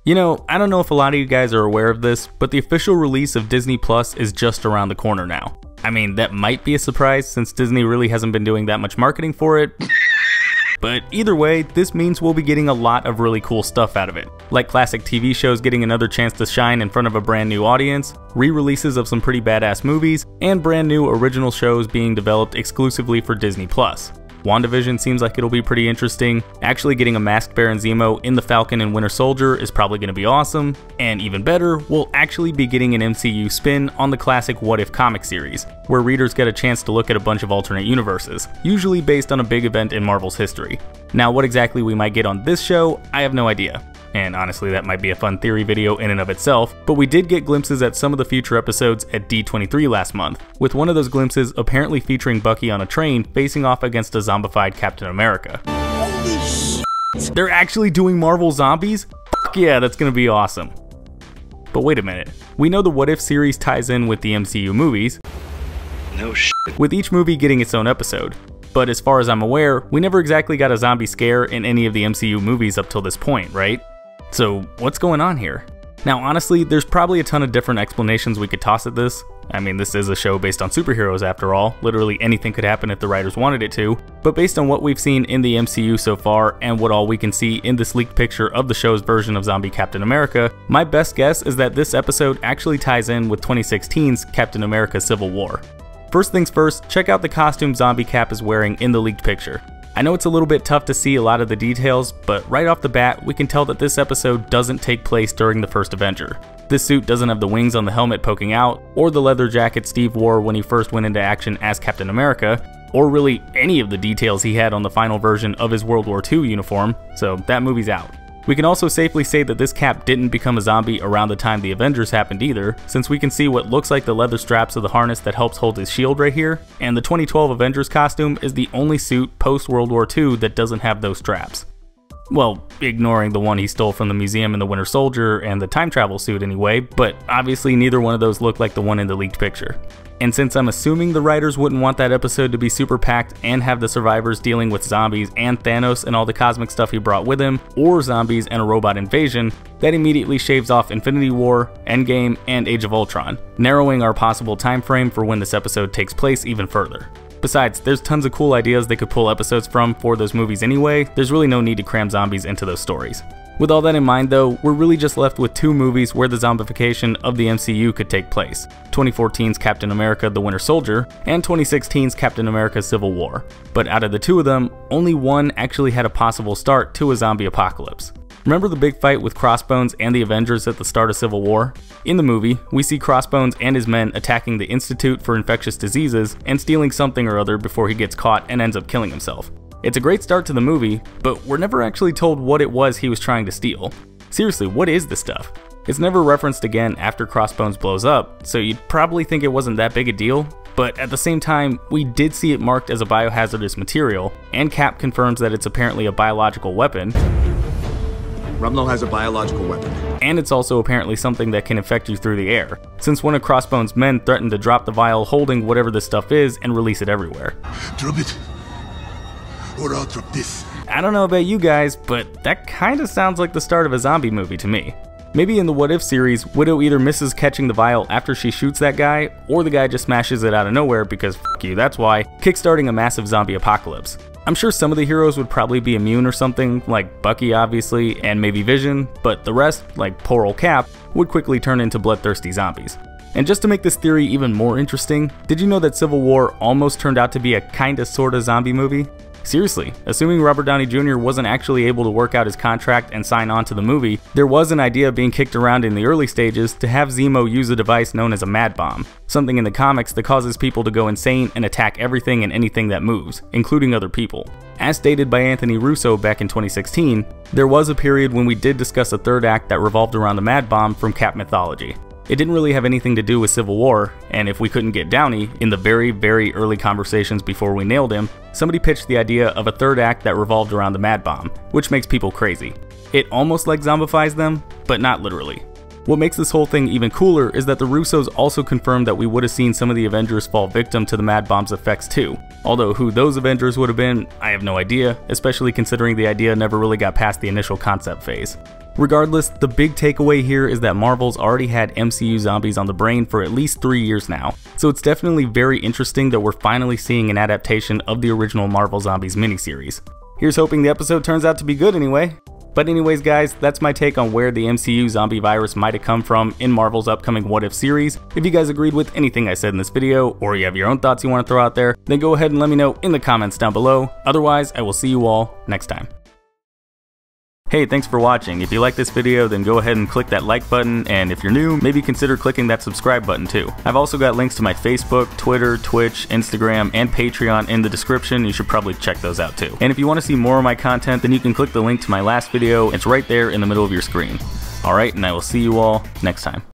You know, I don't know if a lot of you guys are aware of this, but the official release of Disney Plus is just around the corner now. I mean, that might be a surprise since Disney really hasn't been doing that much marketing for it. But either way, this means we'll be getting a lot of really cool stuff out of it. Like classic TV shows getting another chance to shine in front of a brand new audience, re-releases of some pretty badass movies, and brand new original shows being developed exclusively for Disney Plus. WandaVision seems like it'll be pretty interesting. Actually getting a masked Baron Zemo in the Falcon and Winter Soldier is probably going to be awesome. And even better, we'll actually be getting an MCU spin on the classic What If comic series, where readers get a chance to look at a bunch of alternate universes, usually based on a big event in Marvel's history. Now what exactly we might get on this show, I have no idea. And honestly, that might be a fun theory video in and of itself, but we did get glimpses at some of the future episodes at D23 last month, with one of those glimpses apparently featuring Bucky on a train facing off against a zombified Captain America. Holy shit! They're actually doing Marvel zombies? Fuck yeah, that's gonna be awesome. But wait a minute, we know the What If series ties in with the MCU movies, No shit. with each movie getting its own episode. But as far as I'm aware, we never exactly got a zombie scare in any of the MCU movies up till this point, right? So what's going on here? Now honestly, there's probably a ton of different explanations we could toss at this. I mean, this is a show based on superheroes after all, literally anything could happen if the writers wanted it to, but based on what we've seen in the MCU so far and what all we can see in this leaked picture of the show's version of zombie Captain America, my best guess is that this episode actually ties in with 2016's Captain America Civil War. First things first, check out the costume Zombie Cap is wearing in the leaked picture. I know it's a little bit tough to see a lot of the details, but right off the bat, we can tell that this episode doesn't take place during the first Avenger. This suit doesn't have the wings on the helmet poking out, or the leather jacket Steve wore when he first went into action as Captain America, or really any of the details he had on the final version of his World War II uniform, so that movie's out. We can also safely say that this Cap didn't become a zombie around the time the Avengers happened either, since we can see what looks like the leather straps of the harness that helps hold his shield right here, and the 2012 Avengers costume is the only suit post-World War II that doesn't have those straps. Well, ignoring the one he stole from the museum in the Winter Soldier and the time travel suit anyway, but obviously neither one of those look like the one in the leaked picture. And since I'm assuming the writers wouldn't want that episode to be super packed and have the survivors dealing with zombies and Thanos and all the cosmic stuff he brought with him, or zombies and a robot invasion, that immediately shaves off Infinity War, Endgame, and Age of Ultron, narrowing our possible time frame for when this episode takes place even further. Besides, there's tons of cool ideas they could pull episodes from for those movies anyway, there's really no need to cram zombies into those stories. With all that in mind though, we're really just left with two movies where the zombification of the MCU could take place, 2014's Captain America the Winter Soldier, and 2016's Captain America Civil War. But out of the two of them, only one actually had a possible start to a zombie apocalypse. Remember the big fight with Crossbones and the Avengers at the start of Civil War? In the movie, we see Crossbones and his men attacking the Institute for Infectious Diseases and stealing something or other before he gets caught and ends up killing himself. It's a great start to the movie, but we're never actually told what it was he was trying to steal. Seriously, what is this stuff? It's never referenced again after Crossbones blows up, so you'd probably think it wasn't that big a deal, but at the same time, we did see it marked as a biohazardous material, and Cap confirms that it's apparently a biological weapon. Rumlow has a biological weapon. And it's also apparently something that can infect you through the air, since one of Crossbones' men threatened to drop the vial holding whatever this stuff is and release it everywhere. Drop it, or I'll drop this. I don't know about you guys, but that kinda sounds like the start of a zombie movie to me. Maybe in the What If series, Widow either misses catching the vial after she shoots that guy, or the guy just smashes it out of nowhere because f*** you, that's why, kickstarting a massive zombie apocalypse. I'm sure some of the heroes would probably be immune or something, like Bucky obviously, and maybe Vision, but the rest, like poor old Cap, would quickly turn into bloodthirsty zombies. And just to make this theory even more interesting, did you know that Civil War almost turned out to be a kinda sorta zombie movie? Seriously, assuming Robert Downey Jr. wasn't actually able to work out his contract and sign on to the movie, there was an idea being kicked around in the early stages to have Zemo use a device known as a mad bomb, something in the comics that causes people to go insane and attack everything and anything that moves, including other people. As stated by Anthony Russo back in 2016, there was a period when we did discuss a third act that revolved around the mad bomb from Cap mythology. It didn't really have anything to do with Civil War, and if we couldn't get Downey, in the very early conversations before we nailed him, somebody pitched the idea of a third act that revolved around the mad bomb, which makes people crazy. It almost like zombifies them, but not literally. What makes this whole thing even cooler is that the Russos also confirmed that we would have seen some of the Avengers fall victim to the mad bomb's effects too. Although who those Avengers would have been, I have no idea, especially considering the idea never really got past the initial concept phase. Regardless, the big takeaway here is that Marvel's already had MCU zombies on the brain for at least 3 years now, so it's definitely very interesting that we're finally seeing an adaptation of the original Marvel Zombies miniseries. Here's hoping the episode turns out to be good anyway. But anyways guys, that's my take on where the MCU zombie virus might have come from in Marvel's upcoming What If series. If you guys agreed with anything I said in this video, or you have your own thoughts you want to throw out there, then go ahead and let me know in the comments down below. Otherwise, I will see you all next time. Hey, thanks for watching. If you like this video, then go ahead and click that like button, and if you're new, maybe consider clicking that subscribe button too. I've also got links to my Facebook, Twitter, Twitch, Instagram, and Patreon in the description. You should probably check those out too. And if you want to see more of my content, then you can click the link to my last video. It's right there in the middle of your screen. Alright, and I will see you all next time.